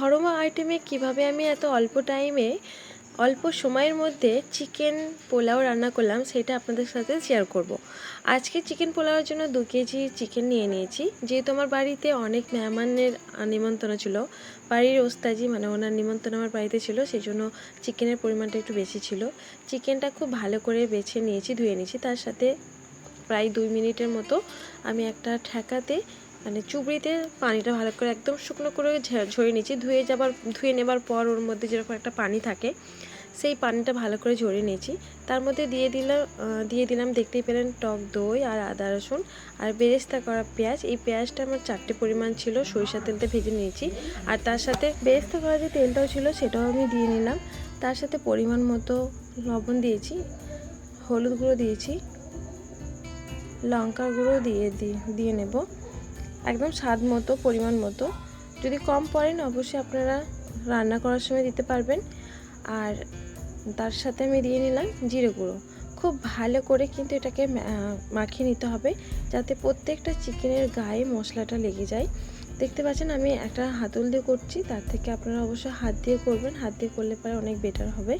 ঘরোয়া আইটেমে কিভাবে আমি এত অল্প টাইমে অল্প সময়ের মধ্যে চিকেন পোলাও রান্না করলাম সেটা আপনাদের সাথে শেয়ার করব। আজকে চিকেন পোলাওয়ের জন্য 2 কেজি চিকেন নিয়ে নিয়েছি। যেহেতু আমার বাড়িতে অনেক মেহমানের নিমন্ত্রণ ছিল, বাড়ির ওস্তাজি মানে ওনার নিমন্ত্রণ আমার বাড়িতে ছিল, সেই জন্য চিকেনের পরিমাণটা একটু বেশি ছিল। চিকেনটা খুব ভালো করে বেছে নিয়েছি, ধুয়ে নিয়েছি। তার সাথে প্রায় 2 মিনিটের মতো আমি একটা ঠেকাতে মানে চুবড়িতে পানিটা ভালো করে একদম শুকনো করে ঝরিয়ে নিয়েছি। ধুয়ে নেবার পর ওর মধ্যে যেরকম একটা পানি থাকে, সেই পানিটা ভালো করে ঝরিয়ে নিয়েছি। তার মধ্যে দিয়ে দিলাম দেখতেই পেলেন টক দই আর আদা রসুন আর বেরেস্তা করা পেঁয়াজ। এই পেঁয়াজটা আমার 4টে পরিমাণ ছিল, সরিষার তেলতে ভেজে নিয়েছি। আর তার সাথে বেরেস্তা করা যে তেলটাও ছিল সেটাও আমি দিয়ে নিলাম। তার সাথে পরিমাণ মতো লবণ দিয়েছি, হলুদ গুঁড়ো দিয়েছি, লঙ্কার গুঁড়ো দিয়ে নেব একদম স্বাদ মতো, পরিমাণ মতো। যদি কম পড়েন অবশ্যই আপনারা রান্না করার সময় দিতে পারবেন। আর তার সাথে আমি দিয়ে নিলাম জিরে গুঁড়ো। খুব ভালো করে কিন্তু এটাকে মাখিয়ে নিতে হবে যাতে প্রত্যেকটা চিকেনের গায়ে মশলাটা লেগে যায়। দেখতে পাচ্ছেন আমি একটা হাতল দিয়ে করছি, তার থেকে আপনারা অবশ্যই হাত দিয়ে করবেন। হাত দিয়ে করলে পরে অনেক বেটার হবে।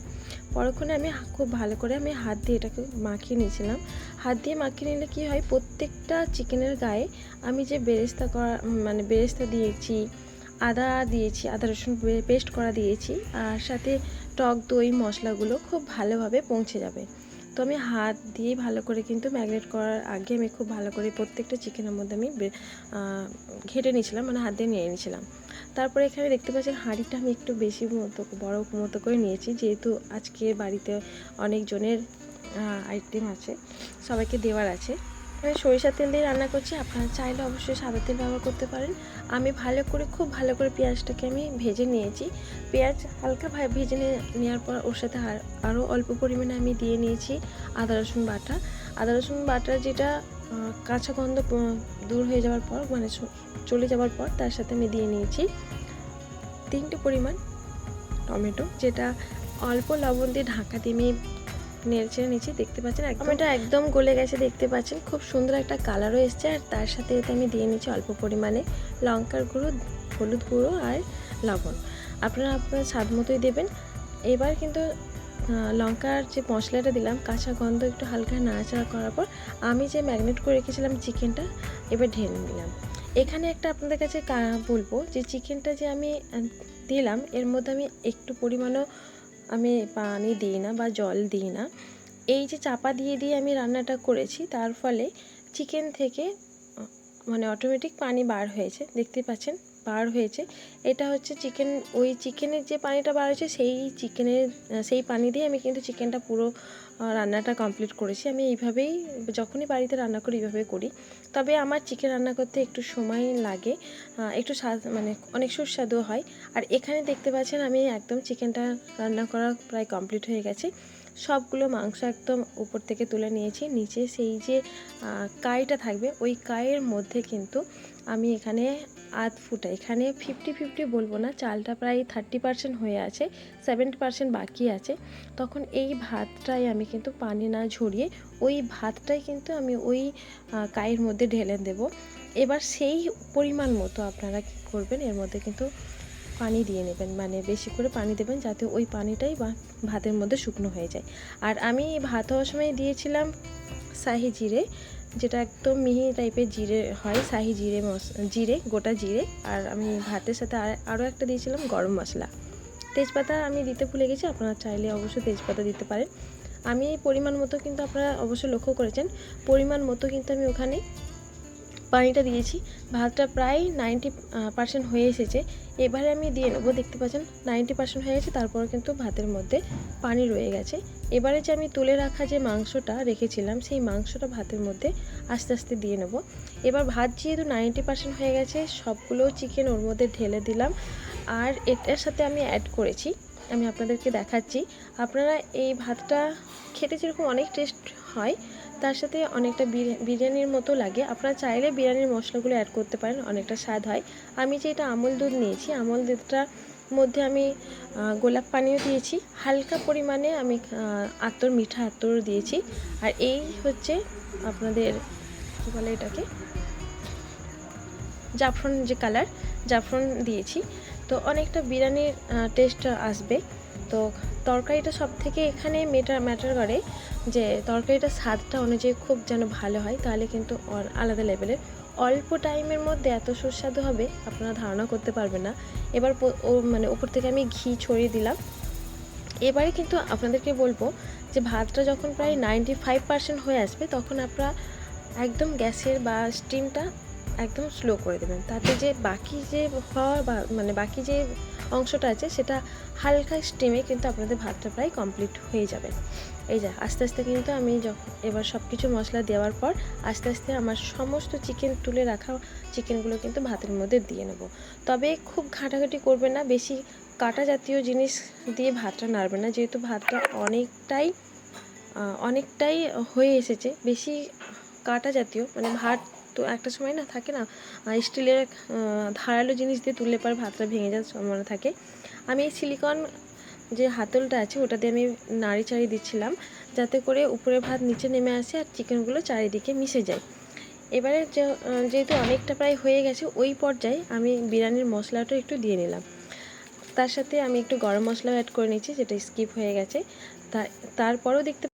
পরক্ষণে আমি খুব ভালো করে হাত দিয়ে এটাকে মাখিয়ে নিয়েছিলাম। হাত দিয়ে মাখিয়ে নিলে কি হয়, প্রত্যেকটা চিকেনের গায়ে আমি যে বেরেস্তা দিয়েছি, আদা রসুন পেস্ট করা দিয়েছি, আর সাথে টক দই মশলাগুলো খুব ভালোভাবে পৌঁছে যাবে। তো আমি হাত দিয়ে ভালো করে কিন্তু ম্যারিনেট করার আগে আমি খুব ভালো করে প্রত্যেকটা চিকেনের মধ্যে আমি ঘেটে নিয়েছিলাম, মানে হাত দিয়ে নিয়ে নিয়েছিলাম। তারপরে এখানে দেখতে পাচ্ছেন হাঁড়িটা আমি একটু বেশি বড় মতো করে নিয়েছি, যেহেতু আজকে বাড়িতে অনেকজনের আইটেম আছে, সবাইকে দেওয়ার আছে। আমি সরিষার তেল দিয়ে রান্না করছি, আপনারা চাইলে অবশ্যই সাদা তেল ব্যবহার করতে পারেন। আমি খুব ভালো করে পেঁয়াজটাকে আমি ভেজে নিয়েছি। পেঁয়াজ হালকা ভেজে নেওয়ার পর ওর সাথে আরও অল্প পরিমাণে আমি দিয়ে নিয়েছি আদা রসুন বাটা যেটা কাঁচা গন্ধ দূর হয়ে যাওয়ার পর, মানে চলে যাওয়ার পর তার সাথে আমি দিয়ে নিয়েছি 3টে পরিমাণ টমেটো, যেটা অল্প লবণ দিয়ে ঢাকা দিয়ে আমি নেড়ে নিচ্ছি। দেখতে পাচ্ছেন টমেটো একদম গলে গেছে, দেখতে পাচ্ছেন খুব সুন্দর একটা কালারও এসছে। আর তার সাথে এতে আমি দিয়ে নিচ্ছি অল্প পরিমাণে লঙ্কার গুঁড়ো, হলুদ গুঁড়ো আর লবণ। আপনারা আপনার স্বাদ মতোই দেবেন। এবার কিন্তু লঙ্কার যে মশলাটা দিলাম, কাঁচা গন্ধ একটু হালকা নাড়াচাড়া করার পর আমি যে ম্যারিনেট করে রেখেছিলাম চিকেনটা এবার ঢেলে নিলাম। এখানে একটা আপনাদের কাছে বলবো যে চিকেনটা যে আমি দিলাম এর মধ্যে আমি একটু পরিমাণও আমি পানি দিই না বা জল দিই না। এই যে চাপা দিয়ে আমি রান্নাটা করেছি, তার ফলে চিকেন থেকে মানে অটোমেটিক পানি বার হয়েছে, দেখতে পাচ্ছেন বার হয়েছে। এটা হচ্ছে ওই চিকেনের যে পানিটা বার হয়েছে সেই পানি দিয়ে আমি কিন্তু চিকেনটা পুরো রান্নাটা কমপ্লিট করেছি। আমি এইভাবেই যখনই বাড়িতে রান্না করি এইভাবে করি। তবে আমার চিকেন রান্না করতে একটু সময় লাগে, একটু স্বাদ মানে অনেক সুস্বাদু হয়। আর এখানে দেখতে পাচ্ছেন আমি একদম চিকেনটা রান্না করা প্রায় কমপ্লিট হয়ে গেছে। সবগুলো মাংস একদম উপর থেকে তুলে নিয়েছি। নিচে সেই যে কাইটা থাকবে, ওই কাইয়ের মধ্যে কিন্তু আমি এখানে এখানে 50-50 বলবো না, চালটা প্রায় 30% হয়ে আছে, 70% বাকি আছে। তখন এই ভাতটাই আমি কিন্তু পানি না ঝরিয়ে ওই ভাতটাই কিন্তু আমি ওই কাইয়ের মধ্যে ঢেলে দেব। এবার সেই পরিমাণ মতো আপনারা কী করবেন, এর মধ্যে কিন্তু পানি দিয়ে নেবেন, মানে বেশি করে পানি দেবেন যাতে ওই পানিটাই ভাতের মধ্যে শুকনো হয়ে যায়। আর আমি ভাত হওয়ার সময় দিয়েছিলাম শাহি জিরে, যেটা একদম মিহি টাইপের জিরে হয়, শাহি জিরে গোটা জিরে। আর আমি ভাতের সাথে আরও একটা দিয়েছিলাম গরম মশলা। তেজপাতা আমি দিতে ভুলে গেছি, আপনারা চাইলে অবশ্যই তেজপাতা দিতে পারেন। আমি পরিমাণ মতো কিন্তু আপনারা অবশ্যই লক্ষ্য করেছেন, পরিমাণ মতো কিন্তু আমি ওখানে পানিটা দিয়েছি। ভাতটা প্রায় 90% হয়ে এসেছে। এবারে আমি দিয়ে নেবো, দেখতে পাচ্ছেন 90% হয়ে গেছে, তারপরে কিন্তু ভাতের মধ্যে পানি রয়ে গেছে। এবারে যে আমি তুলে রাখা যে মাংসটা রেখেছিলাম, সেই মাংসটা ভাতের মধ্যে আস্তে আস্তে দিয়ে নেব। এবার ভাত যেহেতু 90% হয়ে গেছে, সবগুলো চিকেন ওর মধ্যে ঢেলে দিলাম। আর এটার সাথে আমি অ্যাড করেছি, আমি আপনাদেরকে দেখাচ্ছি। আপনারা এই ভাতটা খেতে যেরকম অনেক টেস্ট হয়, তার সাথে অনেকটা বিরিয়ানির মতো লাগে। আপনারা চাইলে বিরিয়ানির মশলাগুলো অ্যাড করতে পারেন, অনেকটা স্বাদ হয়। আমি যেটা আমুল দুধ নিয়েছি, আমুল দুধটার মধ্যে আমি গোলাপ পানিও দিয়েছি, হালকা পরিমাণে আমি মিঠা আতর দিয়েছি। আর এই হচ্ছে আপনাদের কী বলে এটাকে, জাফরান যে কালার, জাফরান দিয়েছি। তো অনেকটা বিরিয়ানির টেস্ট আসবে। তো তরকারিটা সবথেকে এখানে ম্যাটার করে যে তরকারিটা স্বাদটা অনুযায়ী খুব যেন ভালো হয়, তাহলে কিন্তু আলাদা লেভেলের। অল্প টাইমের মধ্যে এত সুস্বাদু হবে আপনারা ধারণা করতে পারবেন না। এবার মানে ওপর থেকে আমি ঘি ছড়িয়ে দিলাম। এবারে কিন্তু আপনাদেরকে বলবো যে ভাতটা যখন প্রায় 95% হয়ে আসবে তখন আপনারা একদম গ্যাসের বা স্টিমটা একদম স্লো করে দেবেন, তাতে যে বাকি যে হওয়ার বা মানে বাকি যে অংশটা আছে সেটা হালকা স্টিমে কিন্তু আপনাদের ভাতটা প্রায় কমপ্লিট হয়ে যাবে। এই যে আস্তে আস্তে কিন্তু আমি যখন এবার সব কিছু মশলা দেওয়ার পর আস্তে আস্তে আমার সমস্ত চিকেন তুলে রাখা চিকেনগুলো কিন্তু ভাতের মধ্যে দিয়ে নেব। তবে খুব ঘাঁটাঘাঁটি করবে না, বেশি কাটা জাতীয় জিনিস দিয়ে ভাতটা নাড়বে না, যেহেতু ভাতটা অনেকটাই হয়ে এসেছে। বেশি কাটা জাতীয় মানে ভাত তো একটা সময় না থাকে না স্টিলের ধারালো জিনিস দিয়ে তুললে পর ভাতটা ভেঙে যাওয়ার সম্ভাবনা থাকে। আমি এই সিলিকন যে হাতলটা আছে ওটা দিয়ে আমি নাড়ি চাড়িয়ে দিচ্ছিলাম, যাতে করে উপরে ভাত নিচে নেমে আসে আর চিকেনগুলো চারিদিকে মিশে যায়। এবারে যেহেতু অনেকটা প্রায় হয়ে গেছে, ওই পর্যায়ে আমি বিরিয়ানির মশলাটা একটু দিয়ে নিলাম। তার সাথে আমি একটু গরম মশলাও অ্যাড করে নিচ্ছি, যেটা স্কিপ হয়ে গেছে। তারপরেও দেখতে